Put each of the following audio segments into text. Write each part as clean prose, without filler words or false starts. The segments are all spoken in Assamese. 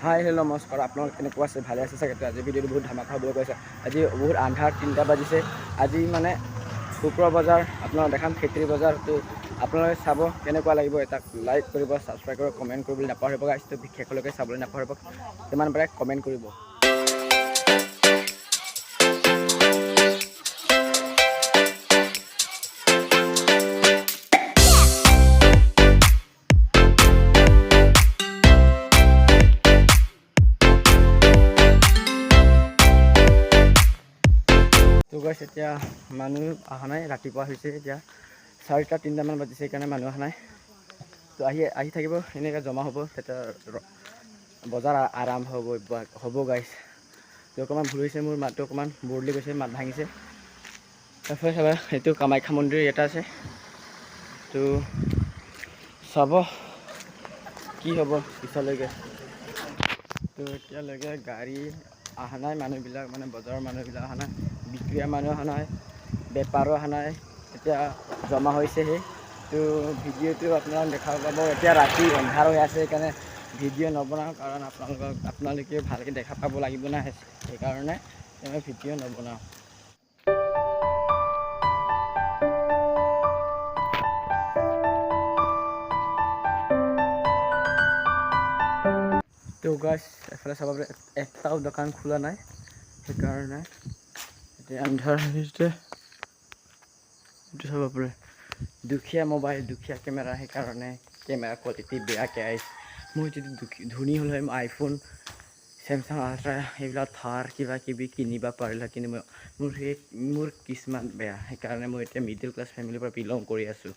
হাই হেল্ল' নমস্কাৰ, আপোনালোক কেনেকুৱা আছে? ভালে আছে চাগে? আজি ভিডিঅ'টো বহুত ধামাকা হ'বলৈ গৈছে। আজি বহুত আন্ধাৰ 3টা বাজিছে। আজি মানে শুক্ৰ বজাৰ আপোনালোক দেখাম খেত্ৰী বজাৰটো আপোনালোকে চাব কেনেকুৱা লাগিব। এটা লাইক কৰিব, ছাবস্ক্ৰাইব কৰিব, কমেণ্ট কৰিবলৈ নাপাহৰিব। গাইজটো বিশেষলৈকে চাবলৈ নাপাহৰিব, যিমান পাৰে কমেণ্ট কৰিব। তো গাইছ এতিয়া মানুহ অহা নাই, ৰাতিপুৱা হৈছে, এতিয়া 4টা 3টামান বাজিছে, সেইকাৰণে মানুহ অহা নাই। তো আহি থাকিব, এনেকৈ জমা হ'ব, তেতিয়া বজাৰ আৰম্ভ হ'ব গাইছ। তো অকণমান ভুল হৈছে, মোৰ মাতটো অকণমান বৰলি গৈছে, মাত ভাঙিছে। তাৰপৰা চাবা, এইটো কামাখ্যা মন্দিৰ এটা আছে। তো চাব কি হ'ব পিছলৈকে। তো এতিয়ালৈকে গাড়ী অহা নাই, মানুহবিলাক মানে বজাৰৰ মানুহবিলাক অহা নাই, বিক্ৰীয়া মানুহ অহা নাই, বেপাৰো অহা নাই, এতিয়া জমা হৈছেহে। তো ভিডিঅ'টো আপোনালোক দেখাব পাব। এতিয়া ৰাতি অন্ধাৰ হৈ আছে, সেইকাৰণে ভিডিঅ' নবনাওঁ, কাৰণ আপোনালোকে ভালকৈ দেখা পাব লাগিব না, সেইকাৰণে মই ভিডিঅ' নবনাওঁ। তো গাইছ এফালে চাব পাৰে, এটাও দোকান খোলা নাই, সেইকাৰণে এতিয়া আন্ধাৰ হৈছে। এইটো চাব পাৰে, দুখীয়া মোবাইল, দুখীয়া কেমেৰা, সেইকাৰণে কেমেৰা কোৱালিটি বেয়াকৈ আহিছে। মই যদি ধনী হ'ল হয়, মই আইফোন, চেমচাং আল্ট্ৰা, এইবিলাক থাৰ কিবা কিবি কিনিব পাৰিলে, কিন্তু মোৰ কিছুমান বেয়া, সেইকাৰণে মই এতিয়া মিডিল ক্লাছ ফেমিলিৰ পৰা বিলং কৰি আছোঁ।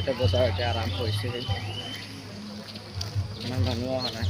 এটা বজাৰ এতিয়া আৰম্ভ হৈছেহে, ইমান মানুহ অহা নাই।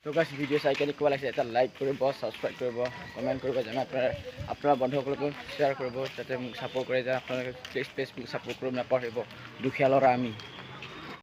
তো গাইছ ভিডিঅ' চাই কেনেকুৱা লাগিছে, এটা লাইক কৰিব, ছাবস্ক্ৰাইব কৰিব, কমেণ্ট কৰিব, যেনে আপোনাৰ বন্ধুসকলকো শ্বেয়াৰ কৰিব, যাতে মোক ছাপোৰ্ট কৰে, যে আপোনালোকে প্লিজ মোক ছাপোৰ্ট কৰিব নাপাহৰিব, দুখীয়া ল'ৰা আমি।